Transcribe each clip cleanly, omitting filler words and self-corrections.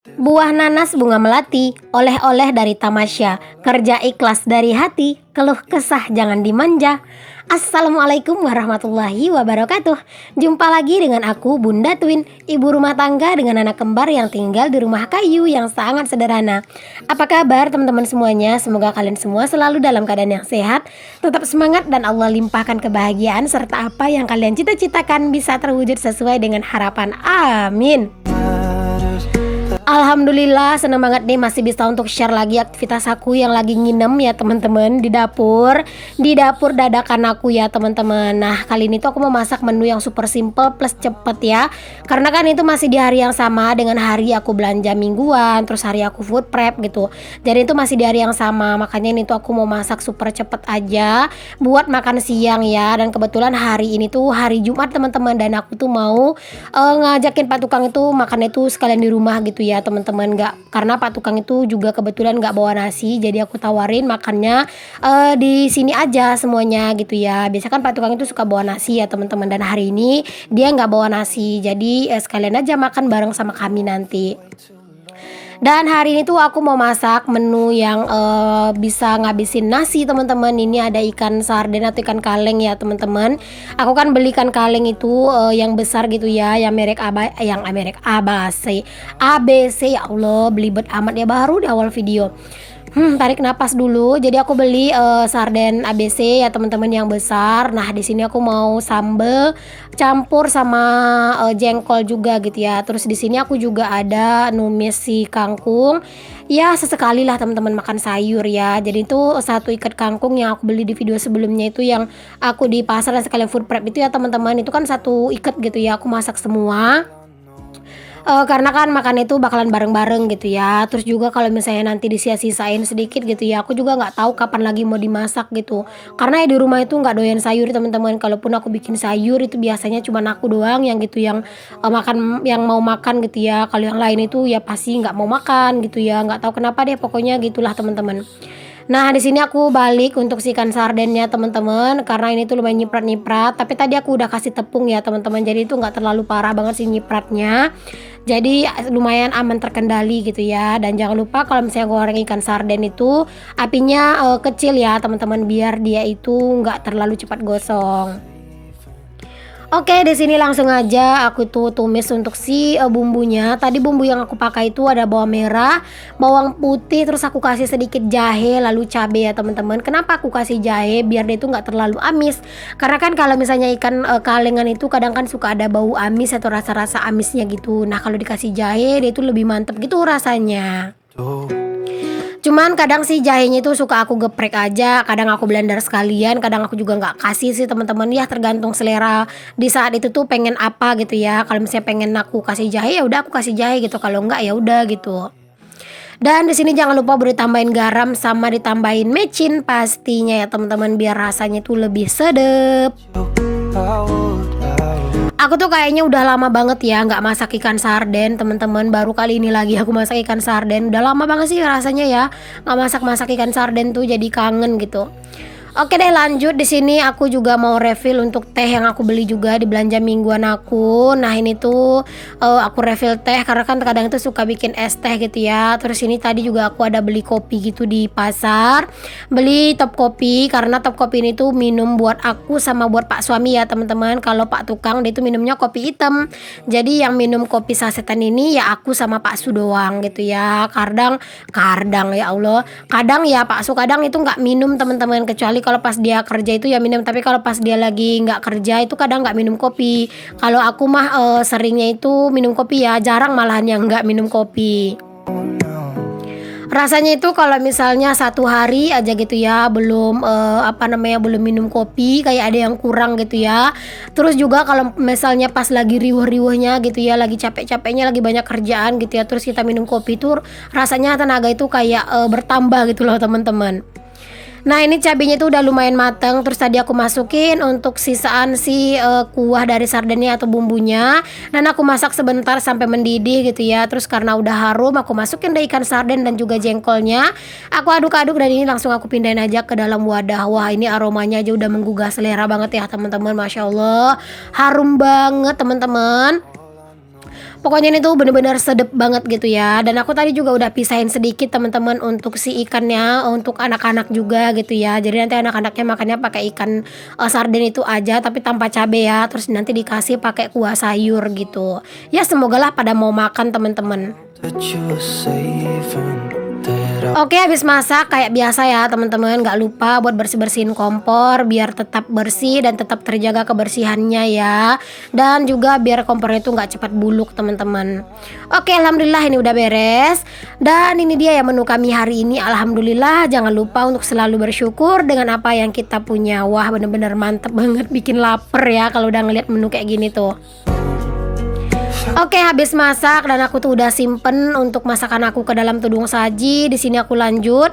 Buah nanas bunga melati, oleh-oleh dari tamasya, kerja ikhlas dari hati, keluh kesah jangan dimanja. Assalamualaikum warahmatullahi wabarakatuh. Jumpa lagi dengan aku Bunda Twin, ibu rumah tangga dengan anak kembar yang tinggal di rumah kayu yang sangat sederhana. Apa kabar teman-teman semuanya? Semoga kalian semua selalu dalam keadaan yang sehat, tetap semangat dan Allah limpahkan kebahagiaan serta apa yang kalian cita-citakan bisa terwujud sesuai dengan harapan. Amin. Alhamdulillah seneng banget nih masih bisa untuk share lagi aktivitas aku yang lagi nginem ya teman-teman di dapur. Di dapur dadakan aku ya teman-teman. Nah kali ini tuh aku mau masak menu yang super simple plus cepet ya. Karena kan itu masih di hari yang sama dengan hari aku belanja mingguan, terus hari aku food prep gitu. Jadi itu masih di hari yang sama, makanya ini tuh aku mau masak super cepet aja buat makan siang ya. Dan kebetulan hari ini tuh hari Jumat teman-teman, dan aku tuh mau ngajakin Pak Tukang itu makan itu sekalian di rumah gitu ya teman-teman. Nggak, karena Pak Tukang itu juga kebetulan nggak bawa nasi, jadi aku tawarin makannya di sini aja semuanya gitu ya. Biasa kan Pak Tukang itu suka bawa nasi ya teman-teman, dan hari ini dia nggak bawa nasi, jadi sekalian aja makan bareng sama kami nanti. Dan hari ini tuh aku mau masak menu yang bisa ngabisin nasi teman-teman. Ini ada ikan sarden atau ikan kaleng ya teman-teman. Aku kan beli ikan kaleng itu yang besar gitu ya, yang merek merek ABC. ABC ya Allah, belibet amat ya baru di awal video. Tarik napas dulu. Jadi aku beli sarden ABC ya teman-teman yang besar. Nah, di sini aku mau sambel campur sama jengkol juga gitu ya. Terus di sini aku juga ada numis si kangkung. Ya, sesekali lah teman-teman makan sayur ya. Jadi itu satu ikat kangkung yang aku beli di video sebelumnya itu yang aku di pasar dan sekalian food prep itu ya teman-teman. Itu kan satu ikat gitu ya. Aku masak semua. Karena kan makan itu bakalan bareng-bareng gitu ya. Terus juga kalau misalnya nanti disia-sisain sedikit gitu ya, aku juga nggak tahu kapan lagi mau dimasak gitu. Karena ya di rumah itu nggak doyan sayur teman-teman. Kalaupun aku bikin sayur itu biasanya cuma aku doang yang gitu yang makan, yang mau makan gitu ya. Kalau yang lain itu ya pasti nggak mau makan gitu ya. Nggak tahu kenapa deh, pokoknya gitulah teman-teman. Nah, di sini aku balik untuk si ikan sardennya teman-teman, karena ini tuh lumayan nyiprat-nyiprat. Tapi tadi aku udah kasih tepung ya teman-teman, jadi itu nggak terlalu parah banget sih nyipratnya. Jadi lumayan aman terkendali gitu ya. Dan jangan lupa kalau misalnya goreng ikan sarden itu apinya kecil ya teman-teman, biar dia itu nggak terlalu cepat gosong. Oke, di sini langsung aja aku tuh tumis untuk si bumbunya. Tadi bumbu yang aku pakai itu ada bawang merah, bawang putih, terus aku kasih sedikit jahe, lalu cabai ya teman-teman. Kenapa aku kasih jahe? Biar dia itu nggak terlalu amis. Karena kan kalau misalnya ikan kalengan itu kadang kan suka ada bau amis atau rasa-rasa amisnya gitu. Nah, kalau dikasih jahe dia itu lebih mantep gitu rasanya. Cuman kadang sih jahenya itu suka aku geprek aja, kadang aku blender sekalian, kadang aku juga nggak kasih sih teman-teman, ya tergantung selera di saat itu tuh pengen apa gitu ya. Kalau misalnya pengen aku kasih jahe ya udah aku kasih jahe gitu, kalau enggak ya udah gitu. Dan di sini jangan lupa beri tambahin garam sama ditambahin mecin pastinya ya teman-teman, biar rasanya tuh lebih sedep. Aku tuh kayaknya udah lama banget ya nggak masak ikan sarden teman-teman. Baru kali ini lagi aku masak ikan sarden. Udah lama banget sih rasanya ya nggak masak-masak ikan sarden tuh, jadi kangen gitu. Oke deh, lanjut. Di sini aku juga mau refill untuk teh yang aku beli juga di belanja mingguan aku. Nah ini tuh aku refill teh karena kan kadang itu suka bikin es teh gitu ya. Terus ini tadi juga aku ada beli kopi gitu di pasar. Beli top kopi karena top kopi ini tuh minum buat aku sama buat Pak suami ya teman-teman. Kalau Pak Tukang dia itu minumnya kopi hitam. Jadi yang minum kopi sasetan ini ya aku sama Pak Su doang gitu ya. Kadang ya Allah, kadang ya Pak Su kadang itu nggak minum teman-teman, kecuali kalau pas dia kerja itu ya minum. Tapi kalau pas dia lagi nggak kerja itu kadang nggak minum kopi. Kalau aku mah seringnya itu minum kopi ya, jarang malahan yang nggak minum kopi. Rasanya itu kalau misalnya satu hari aja gitu ya belum belum minum kopi, kayak ada yang kurang gitu ya. Terus juga kalau misalnya pas lagi riuh-riuhnya gitu ya, lagi capek-capeknya, lagi banyak kerjaan gitu ya, terus kita minum kopi itu rasanya tenaga itu kayak bertambah gitu loh teman-teman. Nah ini cabenya itu udah lumayan mateng. Terus tadi aku masukin untuk sisaan si kuah dari sardennya atau bumbunya, dan aku masak sebentar sampai mendidih gitu ya. Terus karena udah harum aku masukin deh ikan sarden dan juga jengkolnya. Aku aduk-aduk dan ini langsung aku pindahin aja ke dalam wadah. Wah ini aromanya aja udah menggugah selera banget ya teman-teman. Masya Allah, harum banget teman-teman. Pokoknya ini tuh bener-bener sedep banget gitu ya. Dan aku tadi juga udah pisahin sedikit teman-teman untuk si ikannya, untuk anak-anak juga gitu ya. Jadi nanti anak-anaknya makannya pakai ikan sarden itu aja tapi tanpa cabe ya. Terus nanti dikasih pakai kuah sayur gitu. Ya semoga lah pada mau makan teman-teman. Oke, habis masak kayak biasa ya teman-teman, nggak lupa buat bersih-bersihin kompor biar tetap bersih dan tetap terjaga kebersihannya ya. Dan juga biar kompornya itu nggak cepat buluk teman-teman. Oke, alhamdulillah ini udah beres. Dan ini dia ya menu kami hari ini. Alhamdulillah, jangan lupa untuk selalu bersyukur dengan apa yang kita punya. Wah, bener-bener mantep banget, bikin lapar ya kalau udah ngeliat menu kayak gini tuh. Oke, habis masak dan aku tuh udah simpen untuk masakan aku ke dalam tudung saji. Di sini aku lanjut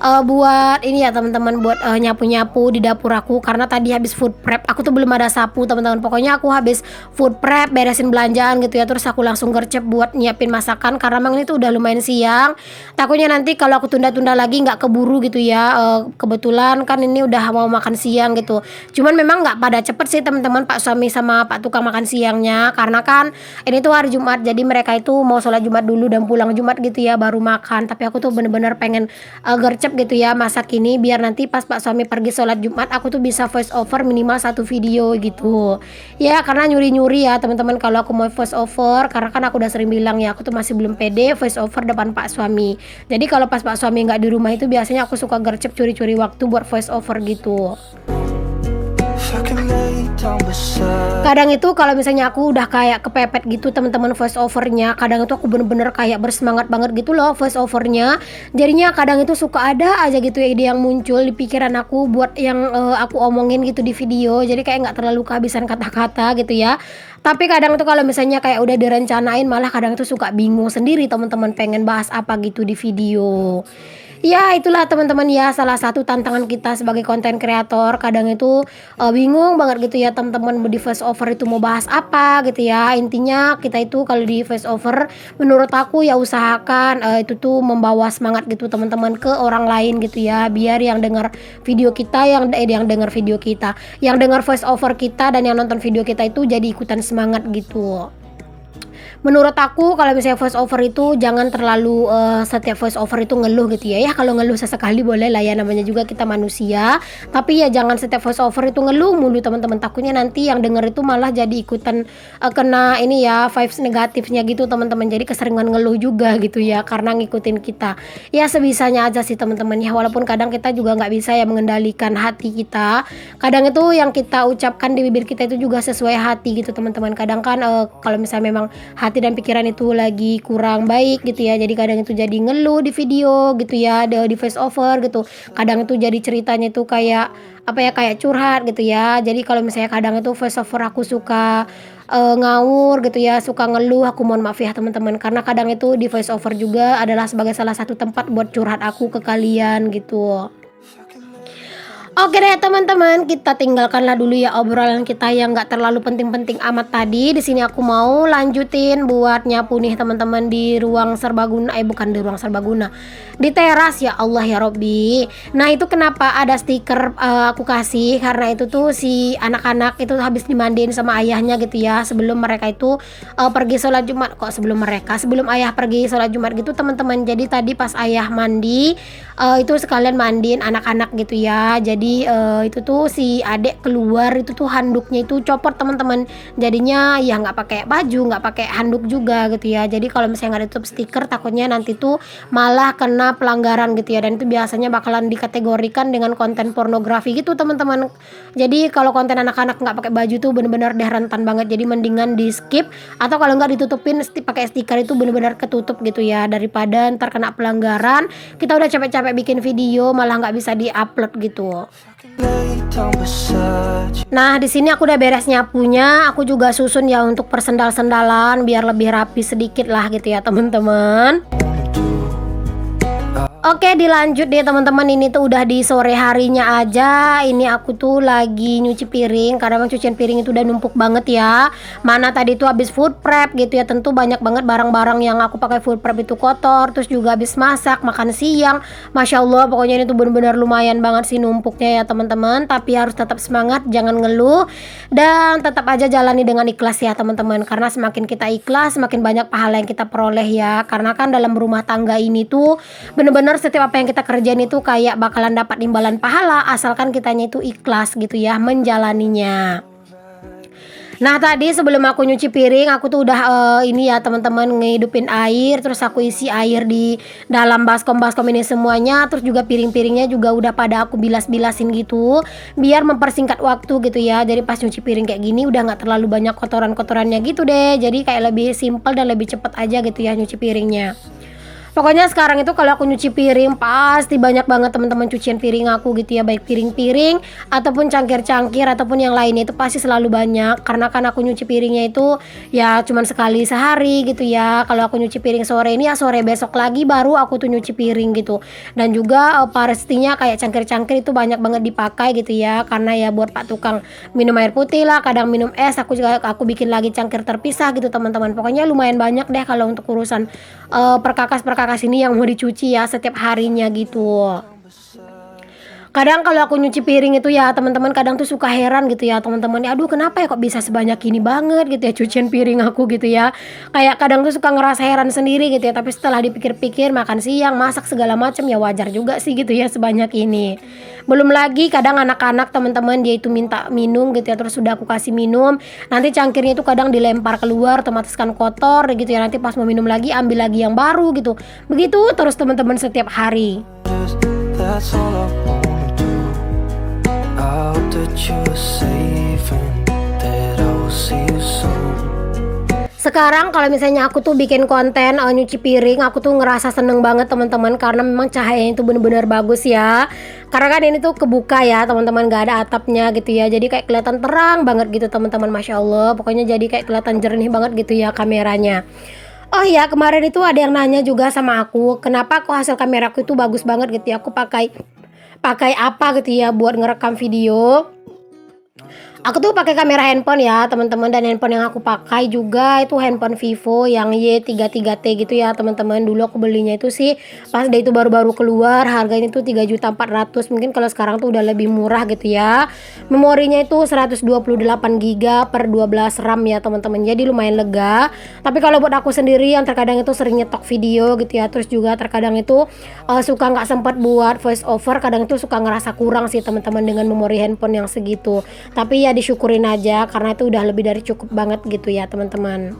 buat ini ya teman-teman, buat nyapu-nyapu di dapur aku karena tadi habis food prep. Aku tuh belum ada sapu teman-teman. Pokoknya aku habis food prep, beresin belanjaan gitu ya. Terus aku langsung gercep buat nyiapin masakan karena memang ini tuh udah lumayan siang. Takutnya nanti kalau aku tunda-tunda lagi nggak keburu gitu ya. Kebetulan kan ini udah mau makan siang gitu. Cuman memang nggak pada cepet sih teman-teman, Pak suami sama Pak tukang makan siangnya karena kan ini tuh hari Jumat, jadi mereka itu mau sholat Jumat dulu dan pulang Jumat gitu ya baru makan. Tapi aku tuh bener-bener pengen gercep gitu ya masak ini biar nanti pas Pak suami pergi sholat Jumat aku tuh bisa voice over minimal 1 video gitu ya, karena nyuri-nyuri ya teman-teman kalau aku mau voice over karena kan aku udah sering bilang ya aku tuh masih belum pede voice over depan Pak suami. Jadi kalau pas Pak suami nggak di rumah itu biasanya aku suka gercep curi-curi waktu buat voice over gitu. Kadang itu kalau misalnya aku udah kayak kepepet gitu teman-teman voice overnya, kadang itu aku bener-bener kayak bersemangat banget gitu loh voice overnya. Jadinya kadang itu suka ada aja gitu ya ide yang muncul di pikiran aku buat yang aku omongin gitu di video. Jadi kayak nggak terlalu kehabisan kata-kata gitu ya. Tapi kadang tuh kalau misalnya kayak udah direncanain malah kadang tuh suka bingung sendiri teman-teman pengen bahas apa gitu di video. Ya itulah teman-teman ya salah satu tantangan kita sebagai konten kreator. Kadang itu bingung banget gitu ya teman-teman di voice over itu mau bahas apa gitu ya. Intinya kita itu kalau di voice over menurut aku ya usahakan itu tuh membawa semangat gitu teman-teman ke orang lain gitu ya. Biar yang dengar video kita yang dengar video kita, yang dengar voice over kita dan yang nonton video kita itu jadi ikutan semangat gitu. Menurut aku kalau misalnya voice over itu jangan terlalu setiap voice over itu ngeluh gitu ya. Ya kalau ngeluh sesekali boleh lah ya, namanya juga kita manusia. Tapi ya jangan setiap voice over itu ngeluh mulu teman-teman. Takutnya nanti yang denger itu malah jadi ikutan kena ini ya vibes negatifnya gitu teman-teman. Jadi keseringan ngeluh juga gitu ya karena ngikutin kita. Ya sebisanya aja sih teman-teman ya. Walaupun kadang kita juga nggak bisa ya mengendalikan hati kita. Kadang itu yang kita ucapkan di bibir kita itu juga sesuai hati gitu teman-teman. Kadang kan kalau misalnya memang hati dan pikiran itu lagi kurang baik gitu ya, jadi kadang itu jadi ngeluh di video gitu ya, di voice over gitu. Kadang itu jadi ceritanya itu kayak apa ya, kayak curhat gitu ya. Jadi kalau misalnya kadang itu voice over aku suka ngawur gitu ya, suka ngeluh, aku mohon maaf ya teman-teman karena kadang itu di voice over juga adalah sebagai salah satu tempat buat curhat aku ke kalian gitu. Oke deh teman-teman, kita tinggalkanlah dulu ya obrolan kita yang nggak terlalu penting-penting amat tadi. Di sini aku mau lanjutin buat nyapu nih teman-teman di ruang serbaguna, bukan di ruang serbaguna, di teras ya Allah ya Robbi. Nah itu kenapa ada stiker aku kasih karena itu tuh si anak-anak itu habis dimandiin sama ayahnya gitu ya sebelum mereka itu pergi sholat Jumat. Sebelum ayah pergi sholat Jumat gitu teman-teman. Jadi tadi pas ayah mandi itu sekalian mandiin anak-anak gitu ya. Jadi itu tuh si adek keluar itu tuh handuknya itu copot teman-teman. Jadinya ya nggak pakai baju, nggak pakai handuk juga gitu ya. Jadi kalau misalnya nggak ditutup stiker takutnya nanti tuh malah kena pelanggaran gitu ya. Dan itu biasanya bakalan dikategorikan dengan konten pornografi gitu teman-teman. Jadi kalau konten anak-anak nggak pakai baju tuh bener-bener deh rentan banget. Jadi mendingan di skip atau kalau nggak ditutupin pakai stiker itu bener-bener ketutup gitu ya, daripada ntar kena pelanggaran. Kita udah capek-capek bikin video malah nggak bisa diupload gitu. Nah di sini aku udah beres nyapunya, aku juga susun ya untuk persendal-sendalan biar lebih rapi sedikit lah gitu ya teman-teman. Oke, dilanjut deh teman-teman. Ini tuh udah di sore harinya aja. Ini aku tuh lagi nyuci piring karena memang cucian piring itu udah numpuk banget ya. Mana tadi tuh habis food prep gitu ya. Tentu banyak banget barang-barang yang aku pakai food prep itu kotor. Terus juga habis masak, makan siang. Masya Allah, pokoknya ini tuh bener-bener lumayan banget sih numpuknya ya teman-teman. Tapi harus tetap semangat, jangan ngeluh. Dan tetap aja jalani dengan ikhlas ya teman-teman. Karena semakin kita ikhlas, semakin banyak pahala yang kita peroleh ya. Karena kan dalam rumah tangga ini tuh bener-bener setiap apa yang kita kerjain itu kayak bakalan dapat imbalan pahala asalkan kitanya itu ikhlas gitu ya menjalaninya. Nah tadi sebelum aku nyuci piring aku tuh udah ini ya teman-teman ngehidupin air, terus aku isi air di dalam baskom-baskom ini semuanya, terus juga piring-piringnya juga udah pada aku bilas-bilasin gitu biar mempersingkat waktu gitu ya. Jadi pas nyuci piring kayak gini udah nggak terlalu banyak kotoran-kotorannya gitu deh, jadi kayak lebih simpel dan lebih cepet aja gitu ya nyuci piringnya. Pokoknya sekarang itu kalau aku nyuci piring pasti banyak banget teman-teman cucian piring aku gitu ya, baik piring-piring ataupun cangkir-cangkir ataupun yang lainnya itu pasti selalu banyak karena kan aku nyuci piringnya itu ya cuman sekali sehari gitu ya. Kalau aku nyuci piring sore ini ya sore besok lagi baru aku tuh nyuci piring gitu. Dan juga pastinya kayak cangkir-cangkir itu banyak banget dipakai gitu ya karena ya buat Pak Tukang minum air putih lah, kadang minum es, aku bikin lagi cangkir terpisah gitu teman-teman. Pokoknya lumayan banyak deh kalau untuk urusan perkakas ini yang mau dicuci ya setiap harinya gitu. Kadang kalau aku nyuci piring itu ya teman-teman kadang tuh suka heran gitu ya teman-teman, aduh kenapa ya kok bisa sebanyak ini banget gitu ya cucian piring aku gitu ya. Kayak kadang tuh suka ngerasa heran sendiri gitu ya, tapi setelah dipikir-pikir makan siang, masak segala macam ya wajar juga sih gitu ya sebanyak ini. Belum lagi kadang anak-anak teman-teman dia itu minta minum gitu ya, terus sudah aku kasih minum, nanti cangkirnya itu kadang dilempar keluar otomatis kan kotor gitu ya, nanti pas mau minum lagi ambil lagi yang baru gitu. Begitu terus teman-teman setiap hari. That's all I wanna do. I hope that you're safe and that I will see you soon. Sekarang kalau misalnya aku tuh bikin konten nyuci piring, aku tuh ngerasa seneng banget teman-teman karena memang cahayanya itu bener-bener bagus ya. Karena kan ini tuh kebuka ya teman-teman, gak ada atapnya gitu ya. Jadi kayak kelihatan terang banget gitu teman-teman, Masya Allah. Pokoknya jadi kayak kelihatan jernih banget gitu ya kameranya. Oh iya, kemarin itu ada yang nanya juga sama aku, kenapa kok hasil kameraku itu bagus banget gitu ya. Aku pakai pakai apa gitu ya buat ngerekam video. Aku tuh pakai kamera handphone ya teman-teman, dan handphone yang aku pakai juga itu handphone Vivo yang Y33T gitu ya teman-teman. Dulu aku belinya itu sih pas dia itu baru-baru keluar, harganya itu 3.400.000. Mungkin kalau sekarang tuh udah lebih murah gitu ya. Memorinya itu 128 GB per 12 RAM ya teman-teman. Jadi lumayan lega. Tapi kalau buat aku sendiri yang terkadang itu sering nyetok video gitu ya, terus juga terkadang itu suka nggak sempat buat voice over, kadang itu suka ngerasa kurang sih teman-teman dengan memori handphone yang segitu. Tapi ya disyukurin aja karena itu udah lebih dari cukup banget gitu ya teman-teman.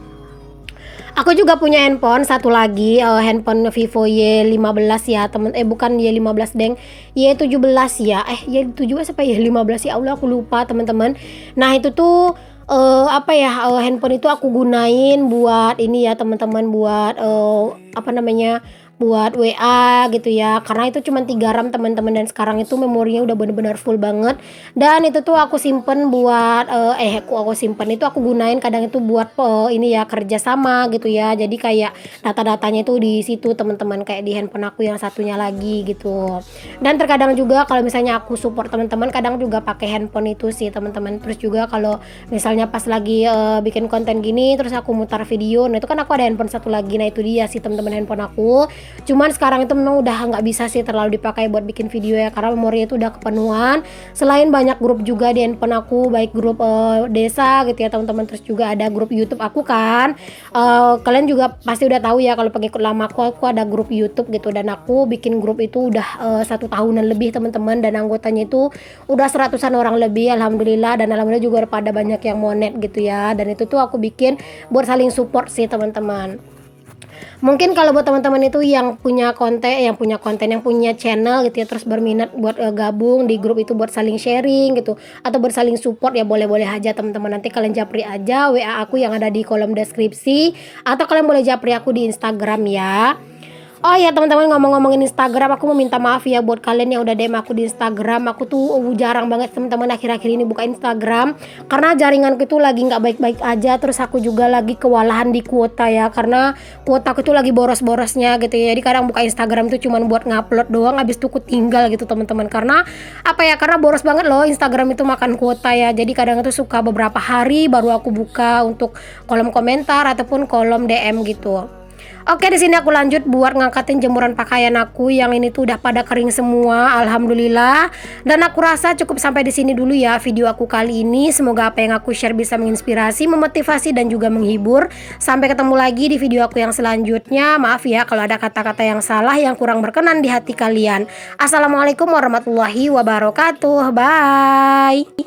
Aku juga punya handphone satu lagi, handphone Vivo Y15 ya teman, bukan Y15 deng, Y17 ya, Y17 apa Y15 ya Allah aku lupa teman-teman. Nah itu tuh apa ya, handphone itu aku gunain buat ini ya teman-teman, buat apa namanya, buat WA gitu ya, karena itu cuma 3 RAM teman-teman, dan sekarang itu memorinya udah bener-bener full banget. Dan itu tuh aku simpen buat aku simpen itu, aku gunain kadang itu buat ini ya kerja sama gitu ya. Jadi kayak data-datanya itu di situ teman-teman, kayak di handphone aku yang satunya lagi gitu. Dan terkadang juga kalau misalnya aku support teman-teman kadang juga pakai handphone itu sih teman-teman. Terus juga kalau misalnya pas lagi bikin konten gini terus aku mutar video, nah itu kan aku ada handphone satu lagi, nah itu dia sih teman-teman handphone aku. Cuman sekarang itu memang udah nggak bisa sih terlalu dipakai buat bikin video ya, karena memori itu udah kepenuhan. Selain banyak grup juga di handphone aku, baik grup desa gitu ya teman-teman, terus juga ada grup YouTube aku kan. Kalian juga pasti udah tahu ya kalau pengikut lama aku ada grup YouTube gitu, dan aku bikin grup itu udah 1 tahunan lebih teman-teman, dan anggotanya itu udah 100-an orang lebih alhamdulillah, dan alhamdulillah juga pada banyak yang monet gitu ya. Dan itu tuh aku bikin buat saling support sih teman-teman. Mungkin kalau buat teman-teman itu yang punya konten, yang punya channel gitu ya, terus berminat buat gabung di grup itu buat saling sharing gitu atau buat saling support ya, boleh-boleh aja teman-teman. Nanti kalian japri aja WA aku yang ada di kolom deskripsi, atau kalian boleh japri aku di Instagram ya. Oh ya teman-teman, ngomong-ngomongin Instagram, aku mau minta maaf ya buat kalian yang udah DM aku di Instagram. Aku tuh jarang banget teman-teman akhir-akhir ini buka Instagram karena jaringanku tuh lagi nggak baik-baik aja. Terus aku juga lagi kewalahan di kuota ya, karena kuota aku tuh lagi boros-borosnya gitu ya. Jadi kadang buka Instagram tuh cuman buat ngupload doang, habis itu aku tinggal gitu teman-teman. Karena apa ya? Karena boros banget loh Instagram itu makan kuota ya. Jadi kadang itu suka beberapa hari baru aku buka untuk kolom komentar ataupun kolom DM gitu. Oke, di sini aku lanjut buat ngangkatin jemuran pakaian aku yang ini tuh udah pada kering semua, alhamdulillah. Dan aku rasa cukup sampai di sini dulu ya video aku kali ini. Semoga apa yang aku share bisa menginspirasi, memotivasi dan juga menghibur. Sampai ketemu lagi di video aku yang selanjutnya. Maaf ya kalau ada kata-kata yang salah yang kurang berkenan di hati kalian. Assalamualaikum warahmatullahi wabarakatuh. Bye.